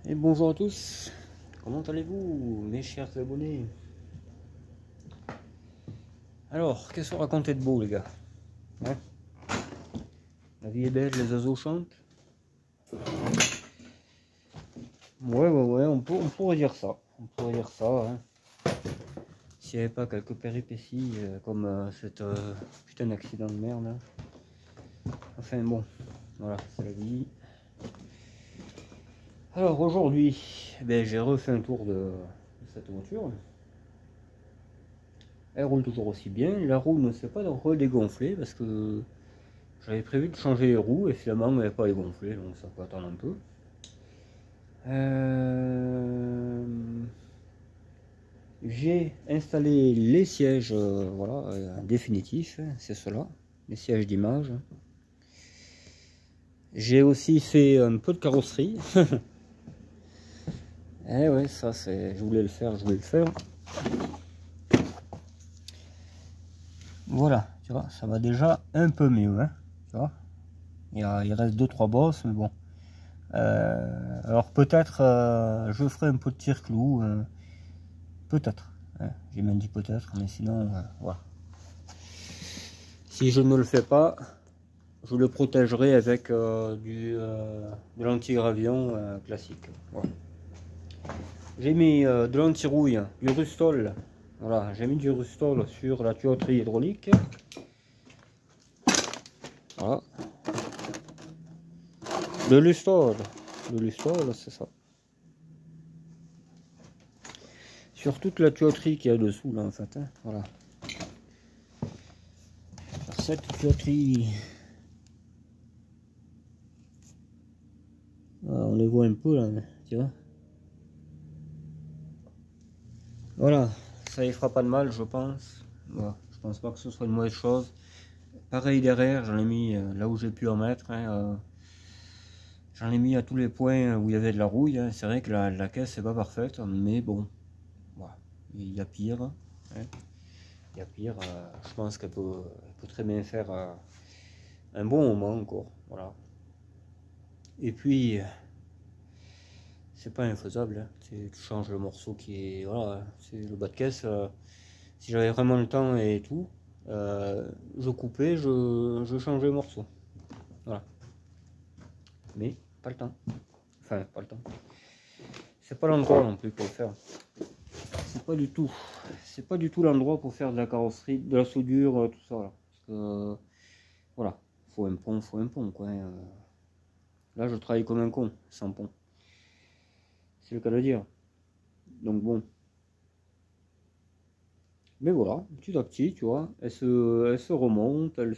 Et bonjour à tous, comment allez-vous mes chers abonnés? Alors, qu'est-ce qu'on racontait de beau les gars, hein? La vie est belle, les oiseaux chantent. Ouais, on pourrait dire ça, hein. S'il n'y avait pas quelques péripéties comme cette putain d'accident de merde hein. Enfin bon, voilà, c'est la vie. Alors aujourd'hui, j'ai refait un tour de cette voiture. Elle roule toujours aussi bien, la roue ne s'est pas redégonflée parce que j'avais prévu de changer les roues et finalement elle n'avait pas dégonflé, donc ça peut attendre un peu. J'ai installé les sièges voilà, définitifs, c'est cela, les sièges d'image. J'ai aussi fait un peu de carrosserie. Eh ouais, ça c'est, je voulais le faire. Voilà, tu vois, ça va déjà un peu mieux, hein, tu vois. Il reste 2-3 bosses, mais bon. Alors peut-être je ferai un peu de tire-clou, peut-être. Hein. J'ai même dit peut-être, mais sinon, voilà. Si je ne le fais pas, je le protégerai avec de l'anti-gravillon classique. Voilà. J'ai mis de l'anti-rouille, du Rustol. Voilà, j'ai mis du Rustol sur la tuyauterie hydraulique. Voilà. Le Lustol, c'est ça. Sur toute la tuyauterie qu'il y a dessous, là, en fait. Hein. Voilà. Sur cette tuyauterie. Voilà, on les voit un peu, là, tu vois. Voilà, ça y fera pas de mal, je pense. Voilà. Je pense pas que ce soit une mauvaise chose. Pareil derrière, j'en ai mis là où j'ai pu en mettre. Hein, j'en ai mis à tous les points où il y avait de la rouille. Hein. C'est vrai que la caisse n'est pas parfaite, mais bon, voilà. Il y a pire. Hein. Il y a pire. Je pense qu'elle peut très bien faire un bon moment encore. Voilà. Et puis, c'est pas infaisable. Hein. Tu changes le morceau qui est. Voilà, c'est le bas de caisse. Si j'avais vraiment le temps et tout, je coupais, je changeais le morceau. Voilà. Mais pas le temps. Enfin, pas le temps. C'est pas l'endroit non plus pour le faire. C'est pas du tout. C'est pas du tout l'endroit pour faire de la carrosserie, de la soudure, tout ça. Là. Parce que, voilà. Faut un pont, quoi. Là, je travaille comme un con, sans pont. C'est le cas de dire. Donc bon. Mais voilà, petit à petit, tu vois, elle se remonte, elle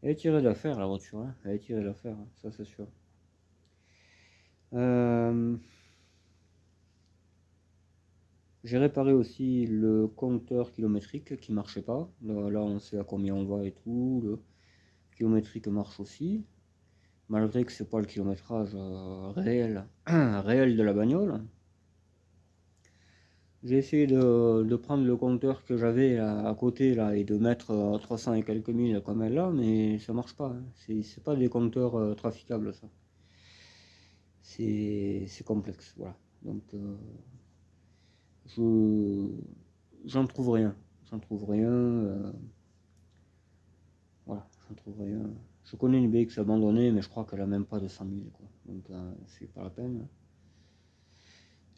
est tirée d'affaire la voiture, hein. Elle est tirée d'affaire, hein, ça c'est sûr. J'ai réparé aussi le compteur kilométrique qui marchait pas. Là, on sait à combien on va et tout. Le kilométrique marche aussi, malgré que c'est pas le kilométrage réel, réel de la bagnole. J'ai essayé de prendre le compteur que j'avais à côté là et de mettre 300 et quelques mille comme elle là, mais ça marche pas. Hein. C'est pas des compteurs traficables ça. C'est complexe, voilà. Donc je j'en trouve rien. J'en trouve rien. Voilà, j'en trouve rien. Je connais une BX abandonnée, mais je crois qu'elle a même pas de 100 000 quoi. Donc c'est pas la peine.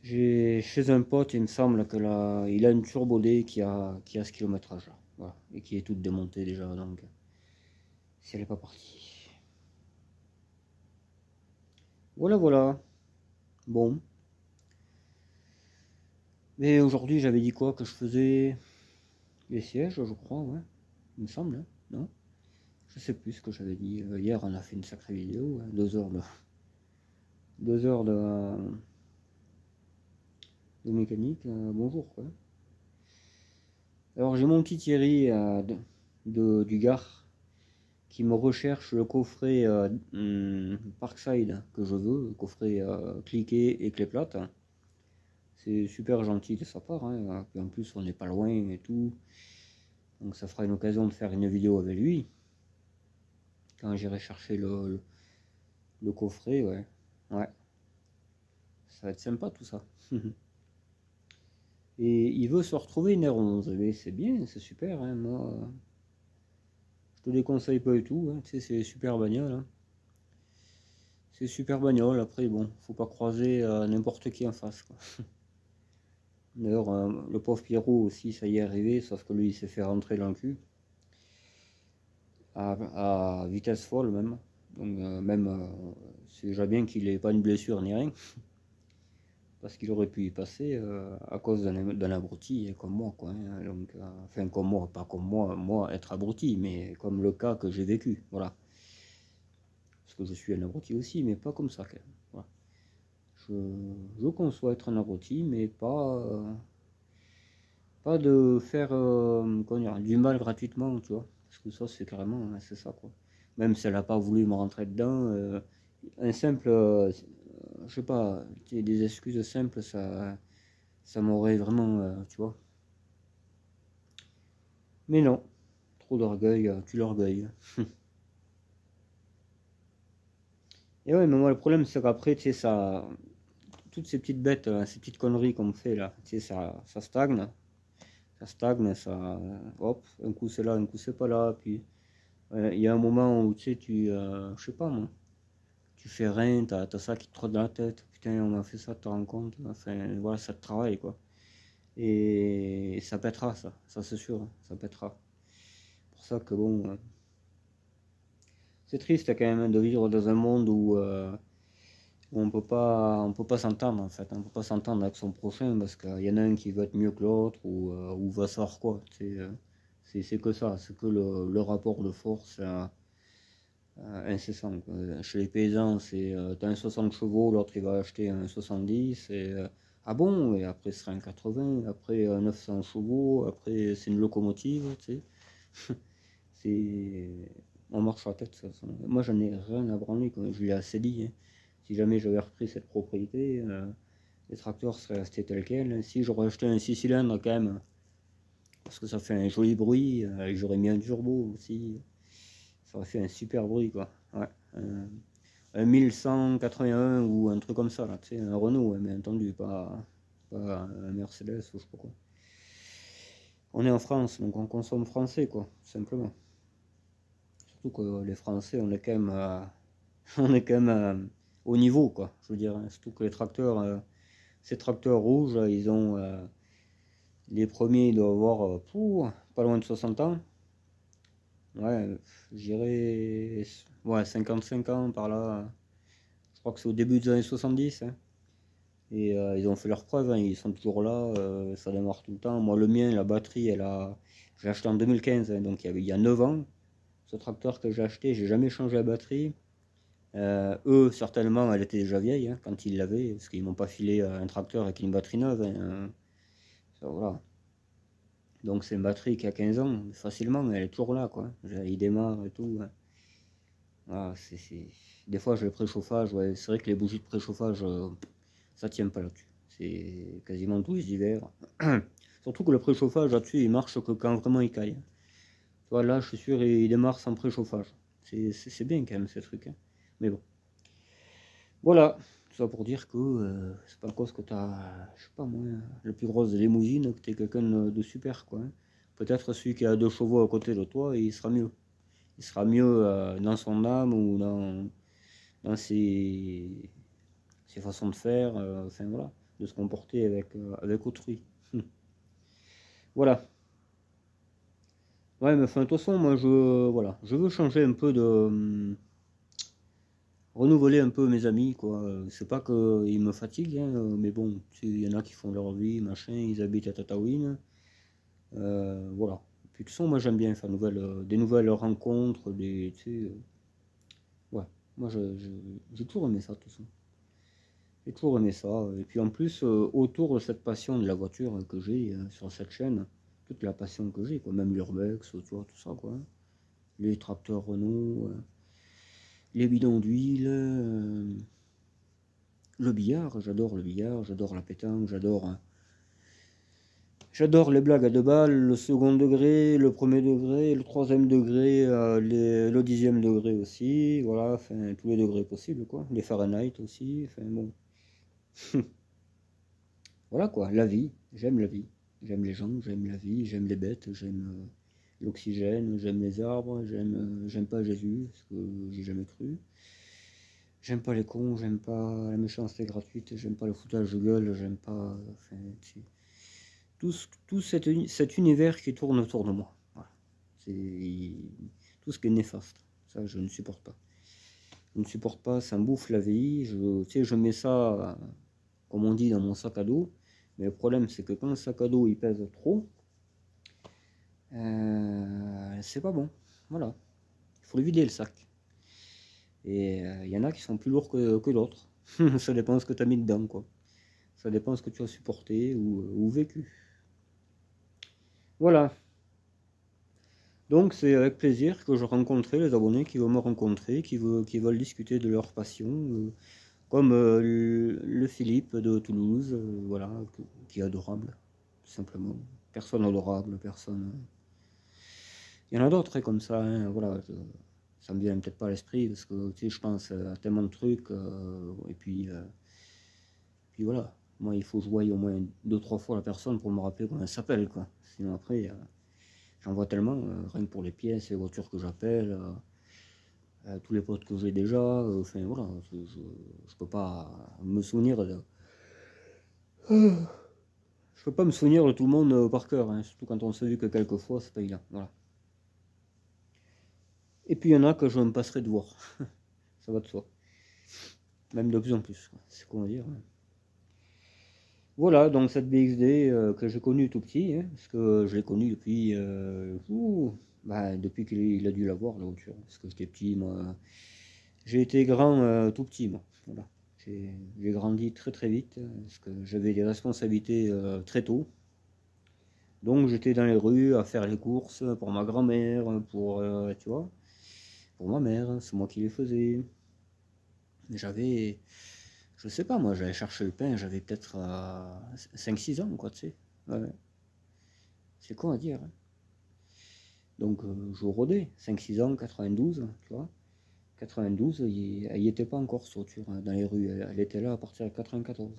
J'ai chez un pote, il me semble que là, il a une Turbo D qui a ce kilométrage là, voilà, et qui est toute démontée déjà, donc si elle est pas partie. Voilà. Bon. Mais aujourd'hui j'avais dit quoi? Que je faisais les sièges, je crois, ouais. Il me semble, hein, non? Je sais plus ce que j'avais dit. Hier on a fait une sacrée vidéo, hein, 2 heures de mécanique, bonjour quoi. Alors j'ai mon petit Thierry du Gard qui me recherche le coffret Parkside que je veux, le coffret cliqué et clé plate. C'est super gentil de sa part, hein. Et en plus on n'est pas loin et tout. Donc ça fera une occasion de faire une vidéo avec lui. Quand j'irai chercher le coffret, ouais. Ouais, ça va être sympa tout ça. Et il veut se retrouver une R11, mais c'est bien, c'est super, hein, moi, je te déconseille pas du tout, hein, tu sais, c'est super bagnole, hein. C'est super bagnole, après, bon, faut pas croiser n'importe qui en face, quoi. D'ailleurs, le pauvre Pierrot aussi, ça y est arrivé, sauf que lui, il s'est fait rentrer dans le cul, à vitesse folle même. Donc, même, c'est déjà bien qu'il ait pas une blessure ni rien, parce qu'il aurait pu y passer à cause d'un abruti comme moi, quoi, hein. Donc, enfin, comme moi, pas comme moi être abruti, mais comme le cas que j'ai vécu, voilà. Parce que je suis un abruti aussi, mais pas comme ça, quand même. Voilà. Je conçois être un abruti, mais pas de faire comment dire, du mal gratuitement, tu vois. Parce que ça, c'est carrément, hein, c'est ça, quoi. Même si elle n'a pas voulu me rentrer dedans, un simple, je sais pas, des excuses simples, ça m'aurait vraiment, tu vois. Mais non, trop d'orgueil, tue l'orgueil. Et ouais, mais moi, le problème, c'est qu'après, tu sais, ça, toutes ces petites bêtes, ces petites conneries qu'on me fait là, tu sais, ça stagne. Ça stagne, ça, hop, un coup c'est là, un coup c'est pas là, puis il y a un moment où tu sais, je sais pas moi, tu fais rien, t'as ça qui te trotte dans la tête, putain, on m'a fait ça, tu te rends compte, enfin, voilà, ça te travaille, quoi. Et ça pètera, ça c'est sûr, hein, ça pètera. Pour ça que bon, c'est triste quand même de vivre dans un monde où on peut pas s'entendre en fait, on peut pas s'entendre avec son prochain parce qu'il y en a un qui va être mieux que l'autre ou va savoir quoi, c'est que ça, c'est que le rapport de force incessant, quoi. Chez les paysans, c'est t'as un 60 chevaux, l'autre il va acheter un 70, et ah bon, et après ce sera un 80, après 900 chevaux, après c'est une locomotive, tu sais. C'est. On marche à la tête, ça. Moi j'en ai rien à branler, comme je l'ai assez dit, hein. Si jamais j'avais repris cette propriété, les tracteurs seraient restés tels quels. Si j'aurais acheté un 6 cylindres quand même, parce que ça fait un joli bruit, et j'aurais mis un turbo aussi, ça aurait fait un super bruit, quoi. Ouais. Un 1181 ou un truc comme ça, là, tu sais, un Renault, hein, bien entendu, pas un Mercedes ou je sais pas quoi. On est en France, donc on consomme français, quoi, simplement. Surtout que les Français, on est quand même, on est quand même au niveau, quoi, je veux dire, hein. Surtout que les tracteurs, ces tracteurs rouges, ils ont, les premiers, ils doivent avoir, pas loin de 60 ans. Ouais, j'irais, ouais, 55 ans par là. Je crois que c'est au début des années 70, hein. Et ils ont fait leurs preuves, hein, ils sont toujours là, ça démarre tout le temps. Moi, le mien, la batterie, j'ai acheté en 2015, hein, donc il y a 9 ans. Ce tracteur que j'ai acheté, j'ai jamais changé la batterie. Eux, certainement, elle était déjà vieille, hein, quand ils l'avaient, parce qu'ils m'ont pas filé un tracteur avec une batterie neuve, hein. Ça, voilà. Donc c'est une batterie qui a 15 ans, facilement, elle est toujours là, quoi. Il démarre et tout, hein. Voilà, des fois, j'ai le préchauffage, ouais, c'est vrai que les bougies de préchauffage, ça tient pas là-dessus. C'est quasiment tous les hivers. Surtout que le préchauffage là-dessus, il marche que quand vraiment il caille. Tu vois, là, je suis sûr, il démarre sans préchauffage. C'est bien quand même ces trucs, hein. Mais bon. Voilà. Tout ça pour dire que c'est pas cause que t'as, je sais pas moi, la plus grosse limousine, que t'es quelqu'un de super, quoi, hein. Peut-être celui qui a 2 chevaux à côté de toi, il sera mieux. Il sera mieux dans son âme ou dans ses façons de faire, enfin voilà, de se comporter avec autrui. Voilà. Ouais, mais enfin, de toute façon, moi, voilà, je veux changer un peu renouveler un peu mes amis, quoi. C'est pas qu'ils me fatiguent, hein, mais bon, il y en a qui font leur vie, machin, ils habitent à Tataouine. Voilà. Puis de toute façon, moi, j'aime bien faire des nouvelles rencontres, tu sais, ouais. Moi, j'ai toujours aimé ça, de toute façon. J'ai toujours aimé ça. Et puis en plus, autour de cette passion de la voiture que j'ai sur cette chaîne, toute la passion que j'ai, quoi, même l'urbex, tu vois, tout ça, quoi, hein. Les tracteurs Renault, les bidons d'huile, le billard, j'adore la pétanque, J'adore les blagues à 2 balles, le second degré, le premier degré, le troisième degré, le 10e degré aussi, voilà, enfin tous les degrés possibles quoi, les Fahrenheit aussi, enfin bon. Voilà quoi, la vie, j'aime la vie, j'aime les gens, j'aime la vie, j'aime les bêtes, j'aime l'oxygène, j'aime les arbres, j'aime pas Jésus, parce que j'ai jamais cru. J'aime pas les cons, j'aime pas la méchanceté gratuite, j'aime pas le foutage de gueule, j'aime pas. Enfin, tout cet univers qui tourne autour de moi. Voilà. C'est tout ce qui est néfaste. Ça, je ne supporte pas. Je ne supporte pas, ça me bouffe la vie. Tu sais, je mets ça, comme on dit, dans mon sac à dos. Mais le problème, c'est que quand le sac à dos il pèse trop, c'est pas bon. Voilà. Il faut le vider le sac. Et il y en a qui sont plus lourds que d'autres. Ça dépend de ce que tu as mis dedans, quoi. Ça dépend de ce que tu as supporté ou vécu. Voilà. Donc c'est avec plaisir que je rencontrerai les abonnés qui veulent me rencontrer, qui veulent discuter de leur passion, comme le Philippe de Toulouse, voilà, qui est adorable, tout simplement. Personne adorable, personne. Il y en a d'autres comme ça, hein, voilà. Ça me vient peut-être pas à l'esprit parce que tu sais, je pense à tellement de trucs, et puis voilà. Moi, il faut que je voie au moins 2-3 fois la personne pour me rappeler comment elle s'appelle, quoi. Sinon après. J'en vois tellement, rien que pour les pièces, les voitures que j'appelle, tous les potes que j'ai déjà, enfin voilà, je peux pas me souvenir de... Je peux pas me souvenir de tout le monde par cœur, hein, surtout quand on se vu que quelques fois, c'est pas évident, voilà. Et puis il y en a que je me passerai de voir, ça va de soi, même de plus en plus, c'est comment dire. Hein. Voilà, donc cette BXD que j'ai connue tout petit, hein, parce que je l'ai connue depuis, depuis qu'il a dû l'avoir la voiture, parce que j'étais petit, moi. J'ai été grand tout petit, moi. Voilà. J'ai grandi très très vite parce que j'avais des responsabilités très tôt. Donc j'étais dans les rues à faire les courses pour ma grand-mère, tu vois, pour ma mère, c'est moi qui les faisais. J'avais, je sais pas, moi j'allais chercher le pain, j'avais peut-être 5-6 ans, quoi, tu sais. Ouais. C'est con à dire. Hein. Donc je rôdais, 5-6 ans, 92, tu vois. 92, elle n'y était pas encore, cette voiture, hein, dans les rues. Elle était là à partir de 94.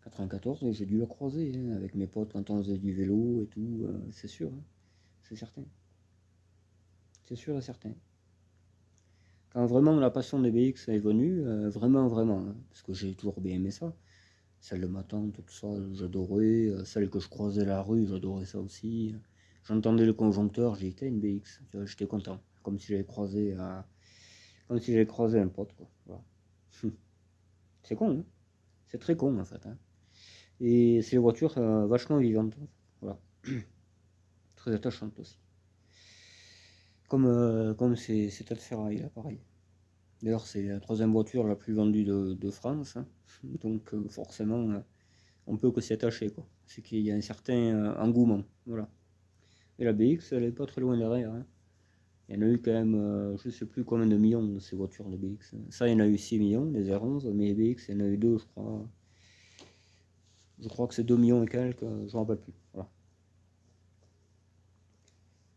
94, j'ai dû la croiser hein, avec mes potes quand on faisait du vélo et tout, c'est sûr, hein, c'est certain. C'est sûr et certain. Quand vraiment la passion des BX est venue, vraiment, vraiment, hein, parce que j'ai toujours bien aimé ça. Celle de ma tante, tout ça, j'adorais. Celle que je croisais la rue, j'adorais ça aussi. J'entendais le conjoncteur, j'ai été une BX, j'étais content. Comme si j'avais croisé un pote, quoi. Voilà. C'est con, hein. C'est très con en fait. Hein. Et c'est des voitures vachement vivantes. Voilà. Très attachantes aussi. Comme ces tas de ferraille là, pareil. D'ailleurs, c'est la troisième voiture la plus vendue de France. Hein. Donc forcément, on peut que s'y attacher. Quoi. C'est qu'il y a un certain engouement. Voilà. Et la BX, elle est pas très loin derrière. Hein. Il y en a eu quand même, je ne sais plus combien de millions de ces voitures de BX. Ça, il y en a eu 6 millions, les R11, mais les BX, il y en a eu 2, je crois. Je crois que c'est 2 millions et quelques, je ne me rappelle plus. Voilà.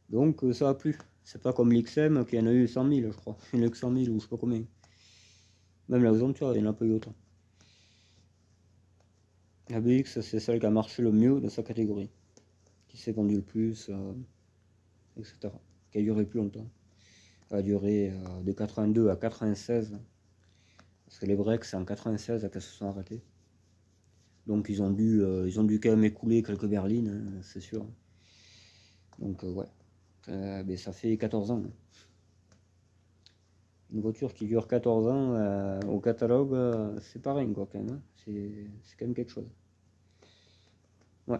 Donc ça a plu. C'est pas comme l'XM qui en a eu 100 000, je crois. Il y en a eu 100 000 ou je sais pas combien. Même la Xantua, il y en a pas eu autant. La BX, c'est celle qui a marché le mieux de sa catégorie. Qui s'est vendue le plus, etc. Qui a duré plus longtemps. Elle a duré de 82 à 96. Parce que les breaks, c'est en 96 qu'elles se sont arrêtées. Donc ils ont dû quand même écouler quelques berlines, hein, c'est sûr. Donc ouais. Mais ça fait 14 ans. Hein. Une voiture qui dure 14 ans au catalogue, c'est pas rien quoi quand même. Hein. C'est quand même quelque chose. Ouais.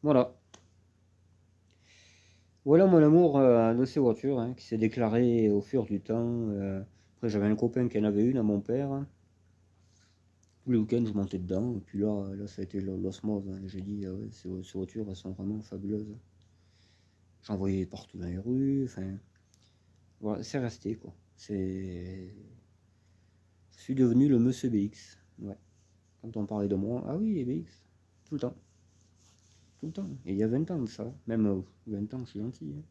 Voilà. Voilà mon amour de ces voitures hein, qui s'est déclaré au fur du temps. Après j'avais un copain qui en avait une à mon père. Tous les week-ends je montais dedans. Et puis là ça a été l'osmose. Hein. J'ai dit ouais, ces voitures elles sont vraiment fabuleuses. J'en voyais partout dans les rues. Enfin, voilà, c'est resté quoi. Je suis devenu le monsieur BX. Ouais. Quand on parlait de moi, ah oui, les BX, tout le temps. tout le temps. Et il y a 20 ans de ça, même 20 ans, je suis gentil. Hein.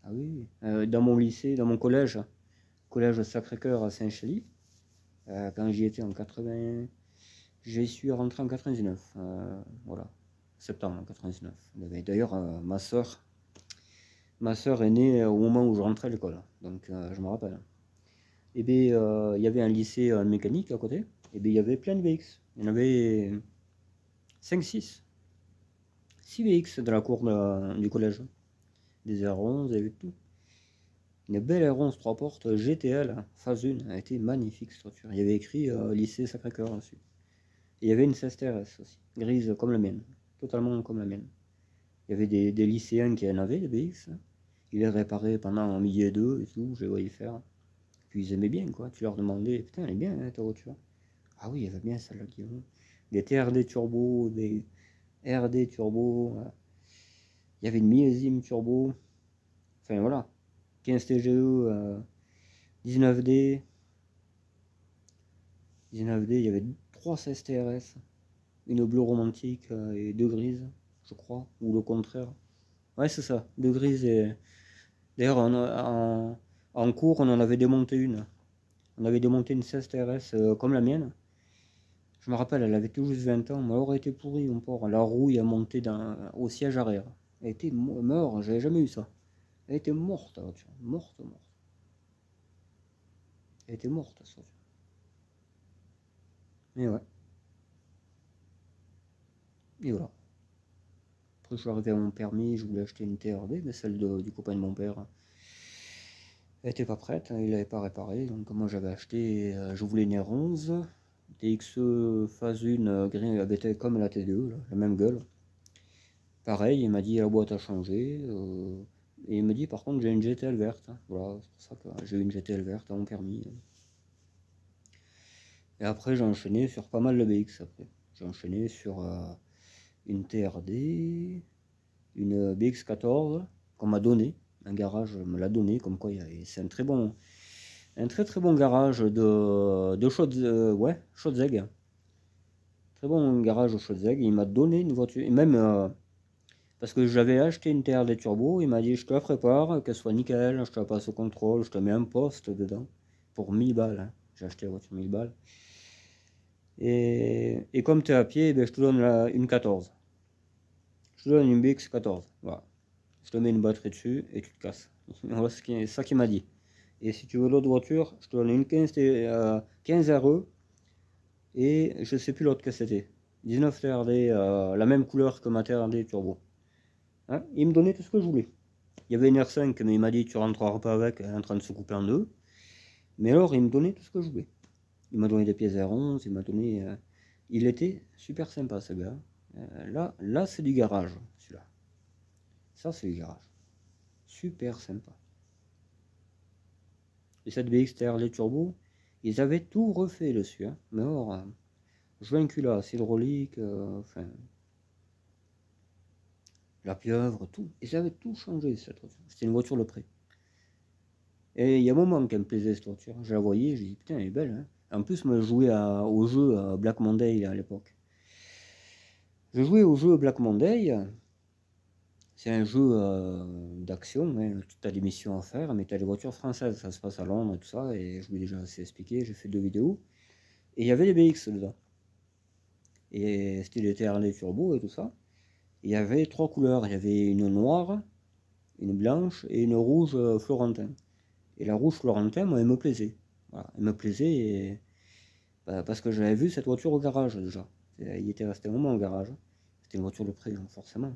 Ah oui, dans mon lycée, dans mon collège Sacré-Cœur à Saint-Chély, quand j'y étais en 80, j'y suis rentré en 99, voilà, septembre 99. D'ailleurs, ma soeur est née au moment où je rentrais à l'école, donc je me rappelle. Et bien, il y avait un lycée mécanique à côté, et bien il y avait plein de VX. Il y en avait 5-6. 6 VX dans la cour du collège. Des R11, il y avait tout. Une belle R11 3 portes GTL, phase 1, elle était magnifique cette voiture. Il y avait écrit lycée Sacré-Cœur dessus. Et il y avait une 16 TRS aussi, grise comme la mienne, totalement comme la mienne. Il y avait des lycéens qui en avaient des BX. Ils les réparaient pendant un millier d'eux et tout, je les voyais faire. Puis ils aimaient bien quoi, tu leur demandais, putain elle est bien hein, ta voiture. Ah oui, elle va bien celle-là, Guillaume. Des TRD turbo, des RD turbo, il y avait une millésime turbo, enfin voilà, 15 TGE, 19D, 19D, il y avait 3 16 TRS, une bleue romantique et 2 grises, je crois, ou le contraire. Ouais, c'est ça, 2 grises et. D'ailleurs, en cours, on en avait démonté une. On avait démonté une 16 TRS comme la mienne. Je me rappelle, elle avait tout juste 20 ans, mais elle aurait été pourrie, mon pauvre. La roue a monté au siège arrière. Elle était morte, j'avais jamais eu ça. Elle était morte, la voiture. Morte, morte. Elle était morte, cette voiture. Mais ouais. Et voilà. Après, je suis arrivé à mon permis, je voulais acheter une TRD, mais celle du copain de mon père. Elle était pas prête, il l'avait pas réparée. Donc, moi, j'avais acheté, je voulais une R11. TXE phase 1 gris, elle était comme la TDE, là, la même gueule. Pareil, il m'a dit la boîte a changé. Et il me dit par contre j'ai une GTL verte. Voilà, c'est pour ça que j'ai eu une GTL verte à mon permis. Et après j'ai enchaîné sur pas mal de BX après. J'ai enchaîné sur une TRD, une BX14 qu'on m'a donné. Un garage me l'a donné, comme quoi c'est un très bon. Un très très bon garage de Schautzeg. Très bon garage au Schautzeg. Il m'a donné une voiture. Et même parce que j'avais acheté une TRD turbo, il m'a dit je te la prépare, qu'elle soit nickel, je te la passe au contrôle, je te mets un poste dedans pour 1000 balles. Hein. J'ai acheté la voiture 1000 balles. Et comme tu es à pied, ben, je te donne une 14. Je te donne une BX 14. Voilà. Je te mets une batterie dessus et tu te casses. Voilà c'est ça qu'il m'a dit. Et si tu veux l'autre voiture, je te donne une 15 RE et je sais plus l'autre que c'était. 19 TRD, la même couleur que ma TRD turbo. Hein, il me donnait tout ce que je voulais. Il y avait une R5, mais il m'a dit tu rentreras pas avec, elle est en train de se couper en deux. Mais alors, il me donnait tout ce que je voulais. Il m'a donné des pièces R11, il m'a donné. Il était super sympa ce gars. Là c'est du garage, celui-là. Ça, c'est du garage. Super sympa. Et cette BXTR, les turbos, ils avaient tout refait dessus. Hein. Mais alors, joint culasse, hydraulique, enfin. La pieuvre, tout. Ils avaient tout changé cette voiture. C'était une voiture de près. Et il y a un moment qu'elle me plaisait cette voiture. Je la voyais, je dis putain, elle est belle. Hein. En plus, moi, je jouais au jeu Black Monday à l'époque. Je jouais au jeu Black Monday. C'est un jeu d'action. Hein. Tu as des missions à faire, mais tu as des voitures françaises. Ça se passe à Londres et tout ça. Et je vous l'ai déjà assez expliqué. J'ai fait 2 vidéos. Et il y avait des BX dedans. Et c'était des TRD turbo et tout ça. Et il y avait 3 couleurs. Il y avait une noire, une blanche et une rouge Florentin. Et la rouge Florentin, moi, elle me plaisait. Voilà, elle me plaisait et, parce que j'avais vu cette voiture au garage déjà. Il était resté un moment au garage. C'était une voiture de près, hein, forcément.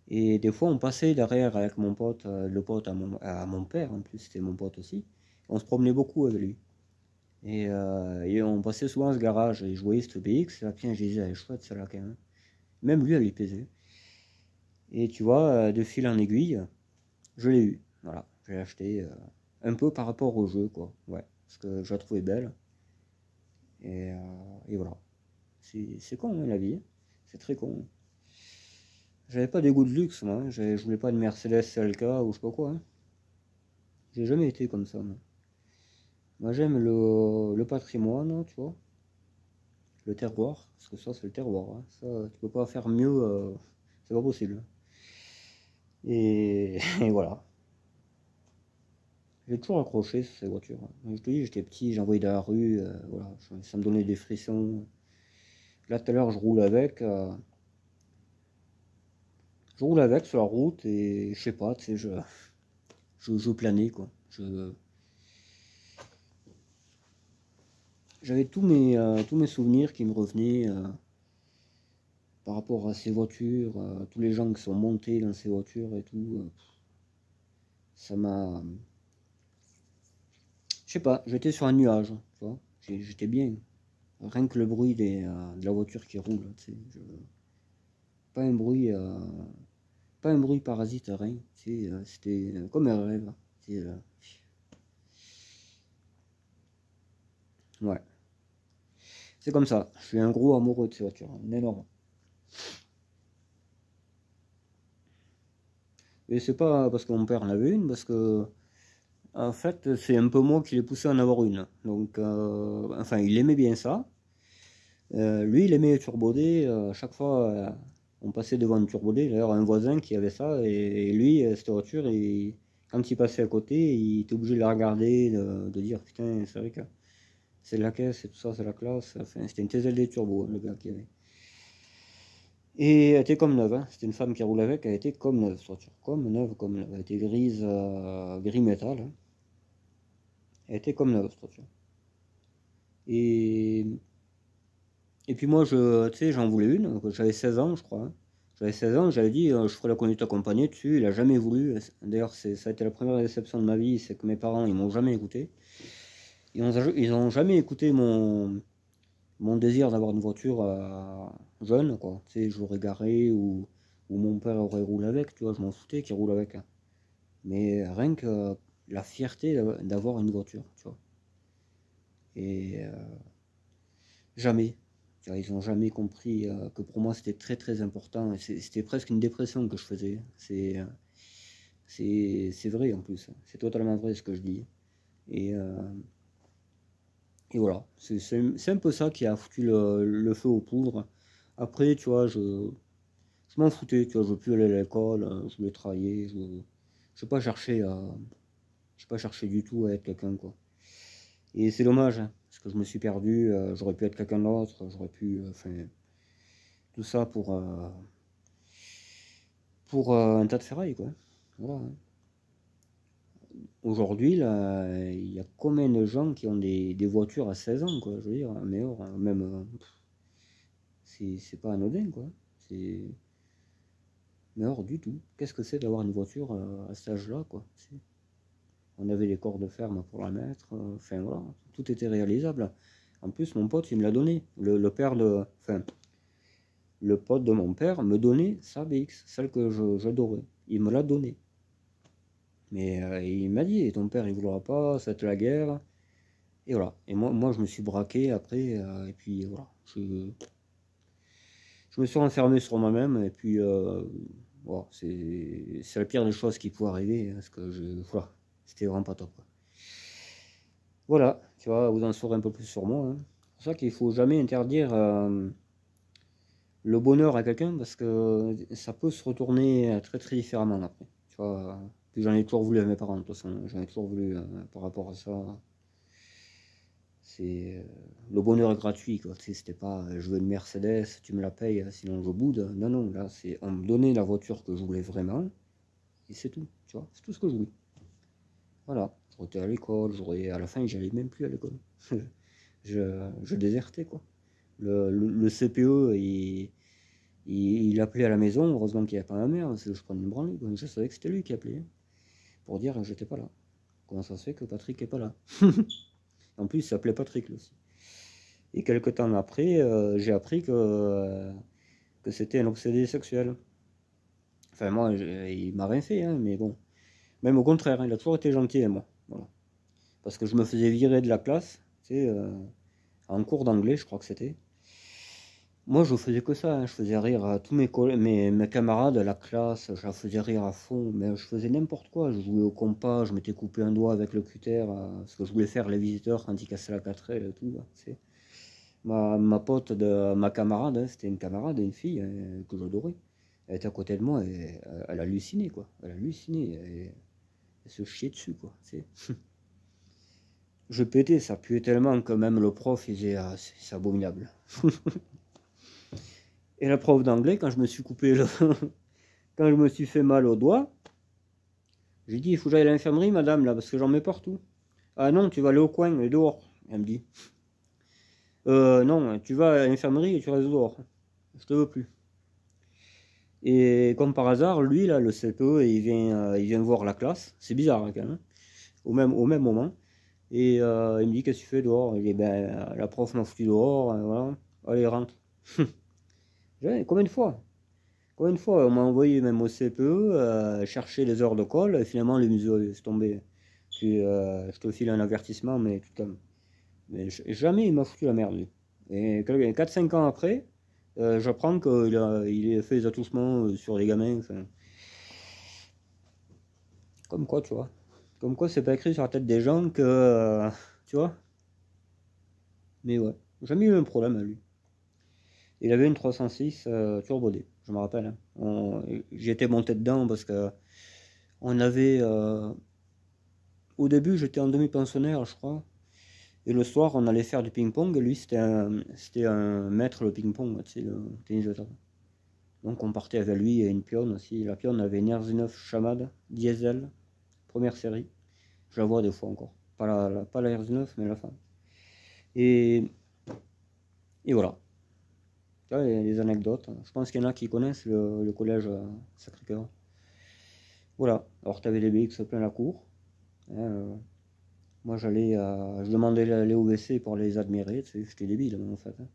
Et des fois, on passait derrière avec mon pote, le pote à mon père, en plus, c'était mon pote aussi. On se promenait beaucoup avec lui. Et on passait souvent à ce garage et je voyais cette BX, là, tiens, je disais, elle est chouette celle-là quand même. Même lui, elle lui plaisait. Et tu vois, de fil en aiguille, je l'ai eu. Voilà, j'ai acheté un peu par rapport au jeu, quoi. Ouais, parce que je la trouvais belle. Et voilà. C'est con, hein, la vie. Hein. C'est très con. J'avais pas des goûts de luxe, moi. Hein. Je voulais pas de Mercedes CLK ou je sais pas quoi. Hein. J'ai jamais été comme ça, moi. Moi, j'aime le patrimoine, tu vois. le terroir, parce que ça c'est le terroir, hein. Ça tu peux pas faire mieux, c'est pas possible. Et, et voilà. J'ai toujours accroché sur ces voitures. Je te dis, j'étais petit, j'en voyais dans la rue, voilà, ça me donnait des frissons. Là tout à l'heure je roule avec sur la route et je sais pas, tu sais, je planais quoi. J'avais tous mes souvenirs qui me revenaient par rapport à ces voitures, tous les gens qui sont montés dans ces voitures et tout. Ça m'a. Je sais pas, j'étais sur un nuage, tu vois. J'étais bien. Rien que le bruit de la voiture qui roule, tu sais. Pas un bruit, pas un bruit parasite, rien. Tu sais, c'était comme un rêve. Tu sais, ouais, c'est comme ça. Je suis un gros amoureux de ces voitures, un énorme. Et c'est pas parce que mon père en avait une, parce que en fait, c'est un peu moi qui l'ai poussé à en avoir une. Donc, enfin, il aimait bien ça. Lui, il aimait les turbodés. À chaque fois, on passait devant une turbodé. D'ailleurs, un voisin qui avait ça. Et lui, cette voiture, quand il passait à côté, il était obligé de la regarder, de dire putain, c'est vrai que c'est de la caisse, c'est tout ça, c'est la classe. Enfin, c'était une TZD turbo, hein, le gars qui avait. Et elle était comme neuve, hein. C'était une femme qui roulait avec, elle était comme neuve, cette voiture. Comme neuve, comme neuve. Elle était grise, gris métal, hein. Elle était comme neuve, cette voiture. Et Et puis moi, tu sais, j'en voulais une, j'avais 16 ans, je crois, hein. J'avais 16 ans, j'avais dit, je ferai la conduite accompagnée dessus, il a jamais voulu. D'ailleurs, ça a été la première déception de ma vie, c'est que mes parents, ils m'ont jamais écouté. Ils ont jamais écouté mon désir d'avoir une voiture jeune, quoi. Tu sais, je l'aurais garé ou mon père aurait roulé avec, tu vois, je m'en foutais qu'il roule avec, hein. Mais rien que la fierté d'avoir une voiture, tu vois. Et jamais. Ils n'ont jamais compris que pour moi c'était très très important. C'était presque une dépression que je faisais. C'est vrai en plus. C'est totalement vrai ce que je dis. Et, euh, et voilà. C'est un peu ça qui a foutu le feu aux poudres. Après, tu vois, je m'en foutais. Tu vois, je veux plus aller à l'école. Je voulais travailler. Je n'ai pas cherché j'ai pas cherché du tout à être quelqu'un, quoi. Et c'est dommage, hein, parce que je me suis perdu. J'aurais pu être quelqu'un d'autre. J'aurais pu. Enfin, tout ça pour un tas de ferraille, quoi. Voilà, hein. Aujourd'hui, là, il y a combien de gens qui ont des voitures à 16 ans, quoi, je veux dire, mais or, même, c'est pas anodin, quoi. C'est mais or du tout. Qu'est-ce que c'est d'avoir une voiture à cet âge-là, quoi. On avait les corps de ferme pour la mettre, enfin voilà, tout était réalisable. En plus, mon pote, il me l'a donné. Le père de, enfin, le pote de mon père me donnait sa BX, celle que j'adorais. Il me l'a donnée. Mais il m'a dit, ton père il voudra pas, ça va être la guerre. Et voilà. Et moi je me suis braqué après, et puis voilà. Je me suis renfermé sur moi-même, et puis voilà, c'est la pire des choses qui pouvaient arriver, parce que voilà, c'était vraiment pas top, quoi. Voilà, tu vois, vous en saurez un peu plus sur moi, hein. C'est pour ça qu'il faut jamais interdire le bonheur à quelqu'un, parce que ça peut se retourner très très différemment après. Tu vois, puis j'en ai toujours voulu à mes parents, de toute façon, j'en ai toujours voulu par rapport à ça. C'est le bonheur est gratuit, quoi. Tu sais, c'était pas je veux une Mercedes, tu me la payes, sinon je boude. Non, non, là, c'est on me donnait la voiture que je voulais vraiment, et c'est tout, tu vois, c'est tout ce que je voulais. Voilà, j'aurais été à l'école, à la fin, j'allais même plus à l'école. Je désertais, quoi. Le CPE, il appelait à la maison, heureusement qu'il n'y avait pas ma mère, parce que je prenais une branlée, quoi. Je savais que c'était lui qui appelait, hein, pour dire que j'étais pas là. Comment ça se fait que Patrick est pas là? En plus, il s'appelait Patrick, lui aussi. Et quelques temps après, j'ai appris que c'était un obsédé sexuel. Enfin, moi, il m'a rien fait, hein, mais bon. Même au contraire, hein, il a toujours été gentil avec moi. Voilà. Parce que je me faisais virer de la classe, tu sais, en cours d'anglais, je crois que c'était. Moi, je faisais que ça, hein. Je faisais rire à tous mes camarades à la classe, je la faisais rire à fond, mais je faisais n'importe quoi. Je jouais au compas, je m'étais coupé un doigt avec le cutter, parce que je voulais faire les visiteurs quand ils cassaient la 4L et tout, là, tu sais. Ma pote de ma camarade, hein, c'était une camarade, une fille que j'adorais. Elle était à côté de moi et elle hallucinait, quoi. Elle hallucinait. Elle se chiait dessus, quoi. Je pétais, ça puait tellement que même le prof, il disait, ah, c'est abominable. Et la prof d'anglais, quand je me suis coupé quand je me suis fait mal au doigt, j'ai dit, il faut que j'aille à l'infirmerie, madame, là, parce que j'en mets partout. Ah non, tu vas aller au coin et dehors. Elle me dit, non, tu vas à l'infirmerie et tu restes dehors. Je te veux plus. Et comme par hasard, lui, là, le CPE, il vient voir la classe. C'est bizarre, hein, quand même, hein, au même moment. Et il me dit, qu'est-ce que tu fais dehors? Il dit, ben, la prof m'a foutu dehors, voilà. Allez, rentre. Combien de fois? Combien de fois on m'a envoyé même au CPE chercher les heures de colle, et finalement les museaux laissent tomber. Je te file un avertissement, mais tu te calmes. Mais jamais il m'a foutu la merde, lui. Et 4-5 ans après, j'apprends il a fait des attouchements sur les gamins. Enfin, comme quoi, tu vois. Comme quoi, c'est pas écrit sur la tête des gens que. Tu vois. Mais ouais, jamais eu un problème à lui. Il avait une 306 Turbo D, je me rappelle, hein. J'étais monté dedans parce que on avait. Au début, j'étais en demi-pensionnaire, je crois. Et le soir, on allait faire du ping-pong. Et lui, c'était un maître le ping-pong, tu sais, le tennis de table. Donc on partait avec lui et une pionne aussi. La pionne avait une R19 Chamad diesel, première série. Je la vois des fois encore. Pas la R19, mais la femme. Et, et voilà. Il y a des anecdotes. Je pense qu'il y en a qui connaissent le collège Sacré-Cœur. Voilà. Alors tu avais les BX plein la cour. Hein, moi je demandais d'aller au WC pour les admirer. Tu sais, j'étais débile en fait, hein.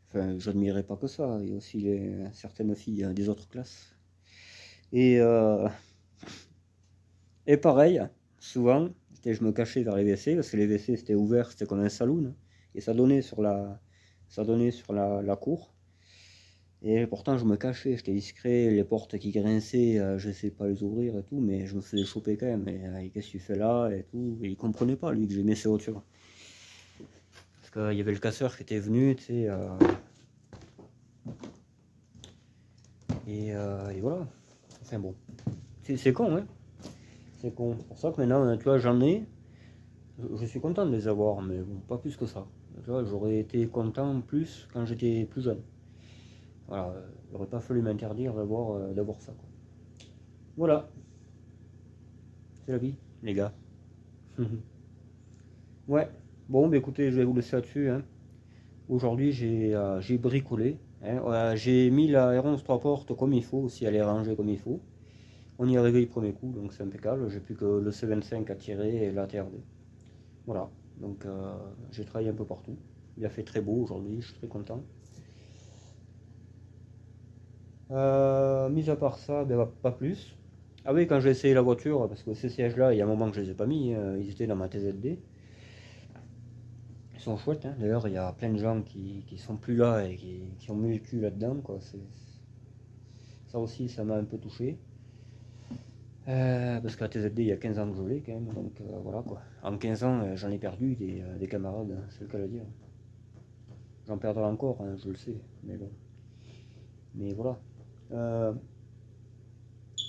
Enfin, j'admirais pas que ça. Il y a aussi certaines filles des autres classes. Et, euh, et pareil, souvent, je me cachais vers les WC parce que les WC c'était ouvert, c'était comme un saloon, hein, et ça donnait sur la cour. Et pourtant, je me cachais, j'étais discret, les portes qui grinçaient, je sais pas les ouvrir et tout, mais je me faisais choper quand même. Et qu'est-ce que tu fais là et tout. Et il comprenait pas, lui, que j'aimais ces voitures. Parce qu'il y avait le casseur qui était venu, tu sais. Et voilà. Enfin bon. C'est con, hein. C'est con. C'est pour ça que maintenant, tu vois, j'en ai. Je suis content de les avoir, mais bon, pas plus que ça. Tu vois, j'aurais été content plus quand j'étais plus jeune. Voilà, il n'aurait pas fallu m'interdire d'avoir ça, quoi. Voilà, c'est la vie, les gars. Ouais, bon, bah écoutez, je vais vous laisser là-dessus, hein. Aujourd'hui, j'ai bricolé, hein. J'ai mis la R11 3 portes comme il faut, aussi elle est rangée comme il faut. On y est arrivé le premier coup, donc c'est impeccable. J'ai plus que le C25 à tirer et la TRD. Voilà, donc j'ai travaillé un peu partout. Il a fait très beau aujourd'hui, je suis très content. Mis à part ça, ben, pas plus. Ah oui, quand j'ai essayé la voiture, parce que ces sièges-là, il y a un moment que je les ai pas mis, ils étaient dans ma TZD. Ils sont chouettes, hein. D'ailleurs, il y a plein de gens qui sont plus là et qui ont mis le cul là-dedans, quoi. Ça aussi, ça m'a un peu touché. Parce que la TZD, il y a 15 ans que je l'ai quand même, donc voilà quoi. En 15 ans, j'en ai perdu des camarades, hein, c'est le cas de le dire. J'en perdrai encore, hein, je le sais, mais bon. Mais voilà. Euh,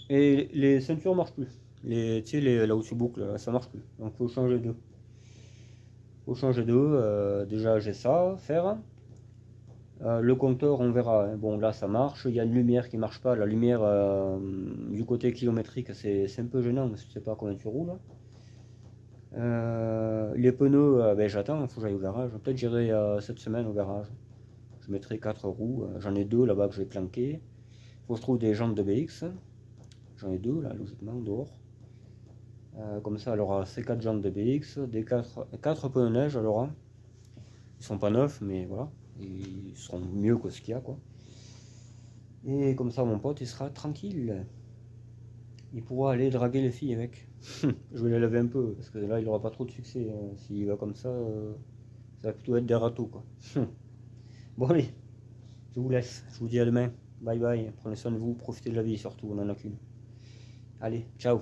et les ceintures marchent plus. Tu sais, là où tu boucles, ça marche plus. Donc faut changer d'eux. Faut changer d'eux. Déjà, j'ai ça à faire. Le compteur, on verra, hein. Bon, là, ça marche. Il y a une lumière qui marche pas. La lumière du côté kilométrique, c'est un peu gênant, parce que tu sais pas combien tu roules, hein. Les pneus, ben, j'attends, il faut que j'aille au garage. Peut-être j'irai cette semaine au garage. Je mettrai 4 roues. J'en ai 2 là-bas que j'ai planqué. Faut que je trouve des jantes de BX. J'en ai 2 là, logiquement, dehors. Comme ça, elle aura ces 4 jantes de BX, des 4 pneus neige, elle aura. Ils sont pas neufs, mais voilà. Ils seront mieux que ce qu'il y a, quoi. Et comme ça, mon pote, il sera tranquille. Il pourra aller draguer les filles avec. Je vais les laver un peu, parce que là, il aura pas trop de succès, hein. S'il va comme ça va plutôt être des râteaux, quoi. Bon, allez, je vous laisse. Je vous dis à demain. Bye bye. Prenez soin de vous, profitez de la vie surtout, on en a qu'une. Allez, ciao.